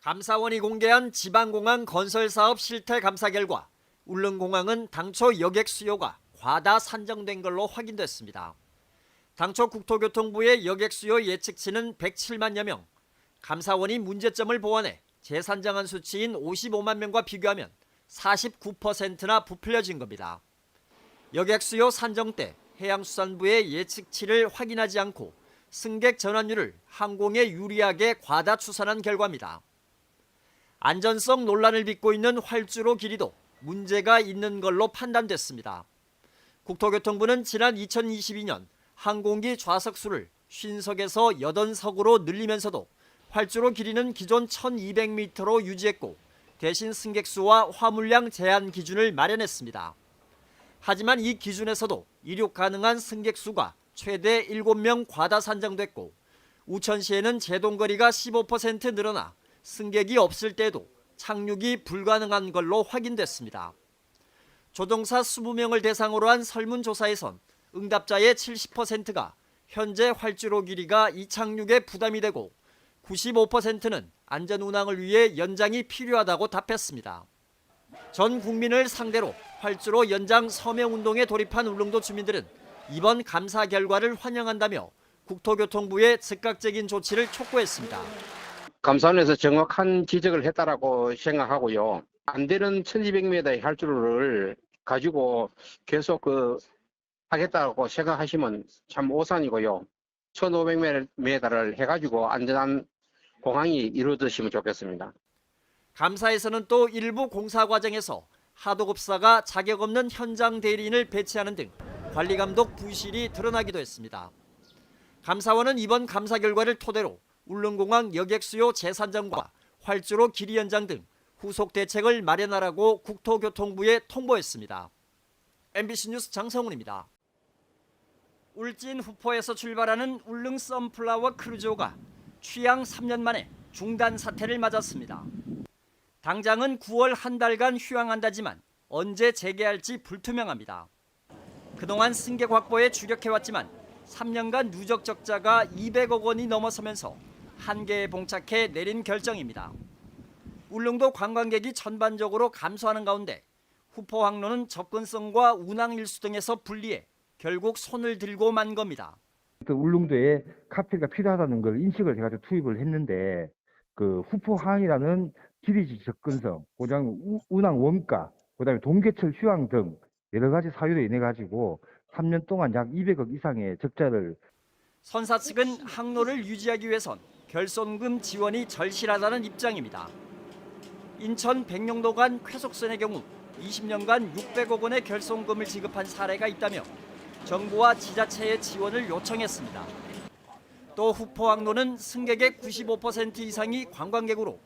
감사원이 공개한 지방공항 건설사업 실태 감사 결과 울릉공항은 당초 여객 수요가 과다 산정된 걸로 확인됐습니다. 당초 국토교통부의 여객 수요 예측치는 107만여 명, 감사원이 문제점을 보완해 재산정한 수치인 55만 명과 비교하면 49%나 부풀려진 겁니다. 여객 수요 산정 때 해양수산부의 예측치를 확인하지 않고 승객 전환율을 항공에 유리하게 과다 추산한 결과입니다. 안전성 논란을 빚고 있는 활주로 길이도 문제가 있는 걸로 판단됐습니다. 국토교통부는 지난 2022년 항공기 좌석 수를 50석에서 80석으로 늘리면서도 활주로 길이는 기존 1200m로 유지했고 대신 승객 수와 화물량 제한 기준을 마련했습니다. 하지만 이 기준에서도 이륙 가능한 승객 수가 최대 7명 과다 산정됐고 우천시에는 제동거리가 15% 늘어나 승객이 없을 때도 착륙이 불가능한 걸로 확인됐습니다. 조종사 20명을 대상으로 한 설문조사에선 응답자의 70%가 현재 활주로 길이가 이착륙에 부담이 되고 95%는 안전운항을 위해 연장이 필요하다고 답했습니다. 전 국민을 상대로 활주로 연장 서명운동에 돌입한 울릉도 주민들은 이번 감사 결과를 환영한다며 국토교통부의 즉각적인 조치를 촉구했습니다. 감사원에서 정확한 지적을 했다라고 생각하고요. 안 되는 1200m의 활주로를 가지고 계속 하겠다고 생각하시면 참 오산이고요. 1500m를 해가지고 안전한 공항이 이루어졌으면 좋겠습니다. 감사에서는 또 일부 공사 과정에서 하도급사가 자격 없는 현장 대리인을 배치하는 등 관리감독 부실이 드러나기도 했습니다. 감사원은 이번 감사 결과를 토대로 울릉공항 여객수요 재산정과 활주로 길이 연장 등 후속 대책을 마련하라고 국토교통부에 통보했습니다. MBC 뉴스 장성훈입니다. 울진 후포에서 출발하는 울릉 선플라워 크루즈호가 취양 3년 만에 중단 사태를 맞았습니다. 당장은 9월 한 달간 휴양한다지만 언제 재개할지 불투명합니다. 그동안 승객 확보에 주력해왔지만 3년간 누적 적자가 200억 원이 넘어서면서 한계에 봉착해 내린 결정입니다. 울릉도 관광객이 전반적으로 감소하는 가운데 후포 항로는 접근성과 운항 일수 등에서 불리해 결국 손을 들고 만 겁니다. 울릉도에 카페가 필요하다는 걸 인식을 해가지고 투입을 했는데 후포항이라는 길이지 접근성, 그다음에 운항 원가, 그다음에 동계철 휴양 등 여러 가지 사유로 인해 가지고 3년 동안 약 200억 이상의 적자를. 선사 측은 항로를 유지하기 위해선 결손금 지원이 절실하다는 입장입니다. 인천 백령도 간 쾌속선의 경우 20년간 600억 원의 결손금을 지급한 사례가 있다며 정부와 지자체의 지원을 요청했습니다. 또 후포항로는 승객의 95% 이상이 관광객으로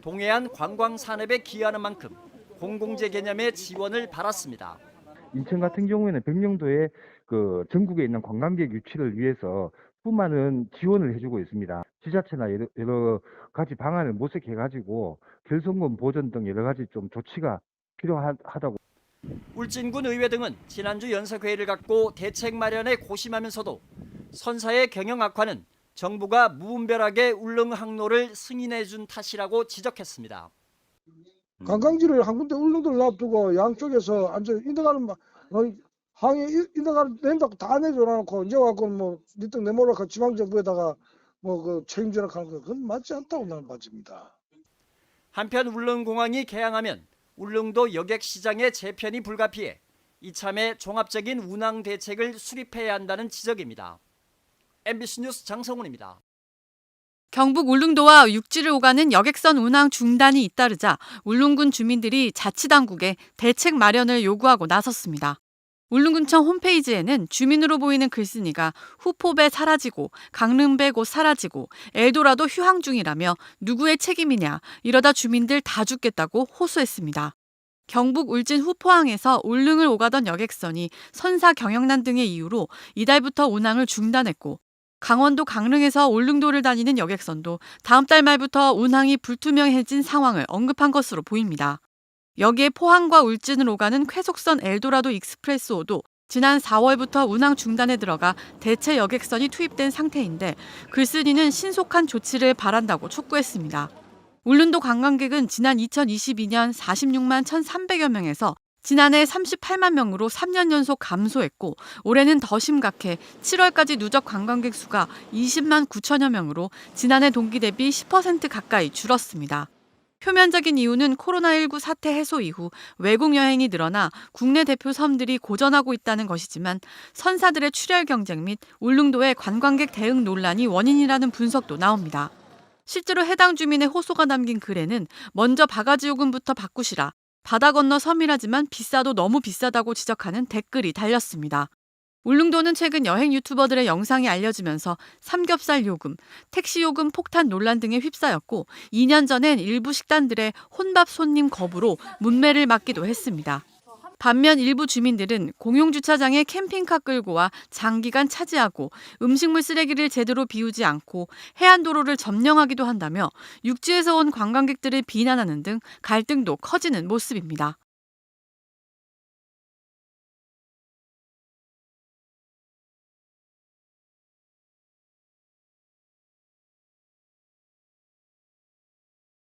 동해안 관광 산업에 기여하는 만큼 공공재 개념의 지원을 받았습니다. 인천 같은 경우에는 백령도에 전국에 있는 관광객 유치를 위해서 수많은 지원을 해주고 있습니다. 지자체나 여러 가지 방안을 모색해가지고 결손금 보전 등 여러 가지 좀 조치가 필요하다고. 울진군 의회 등은 지난주 연석회의를 갖고 대책 마련에 고심하면서도 선사의 경영 악화는 정부가 무분별하게 울릉 항로를 승인해준 탓이라고 지적했습니다. 관광지를 한 군데 울릉도를 놔두고 양쪽에서 완전 인터가는 항에 인터가를 낸다고 다 내줘놓고 이제 와서 니떡 내몰라고 지방정부에다가 책임져라 하는 거 그건 맞지 않다고 나는 봐집니다. 한편 울릉공항이 개항하면 울릉도 여객시장의 재편이 불가피해 이참에 종합적인 운항 대책을 수립해야 한다는 지적입니다. MBC 뉴스 장성훈입니다. 경북 울릉도와 육지를 오가는 여객선 운항 중단이 잇따르자 울릉군 주민들이 자치당국에 대책 마련을 요구하고 나섰습니다. 울릉군청 홈페이지에는 주민으로 보이는 글쓴이가 후포배 사라지고 강릉배 곧 사라지고 엘도라도 휴항 중이라며 누구의 책임이냐 이러다 주민들 다 죽겠다고 호소했습니다. 경북 울진 후포항에서 울릉을 오가던 여객선이 선사 경영난 등의 이유로 이달부터 운항을 중단했고 강원도 강릉에서 울릉도를 다니는 여객선도 다음 달 말부터 운항이 불투명해진 상황을 언급한 것으로 보입니다. 여기에 포항과 울진을 오가는 쾌속선 엘도라도 익스프레스호도 지난 4월부터 운항 중단에 들어가 대체 여객선이 투입된 상태인데 글쓴이는 신속한 조치를 바란다고 촉구했습니다. 울릉도 관광객은 지난 2022년 46만 1,300여 명에서 지난해 38만 명으로 3년 연속 감소했고 올해는 더 심각해 7월까지 누적 관광객 수가 20만 9천여 명으로 지난해 동기 대비 10% 가까이 줄었습니다. 표면적인 이유는 코로나19 사태 해소 이후 외국 여행이 늘어나 국내 대표 섬들이 고전하고 있다는 것이지만 선사들의 출혈 경쟁 및 울릉도의 관광객 대응 논란이 원인이라는 분석도 나옵니다. 실제로 해당 주민의 호소가 담긴 글에는 먼저 바가지 요금부터 바꾸시라. 바다 건너 섬이라지만 비싸도 너무 비싸다고 지적하는 댓글이 달렸습니다. 울릉도는 최근 여행 유튜버들의 영상이 알려지면서 삼겹살 요금, 택시 요금 폭탄 논란 등에 휩싸였고 2년 전엔 일부 식단들의 혼밥 손님 거부로 문매를 맞기도 했습니다. 반면 일부 주민들은 공용주차장에 캠핑카 끌고 와 장기간 차지하고 음식물 쓰레기를 제대로 비우지 않고 해안도로를 점령하기도 한다며 육지에서 온 관광객들을 비난하는 등 갈등도 커지는 모습입니다.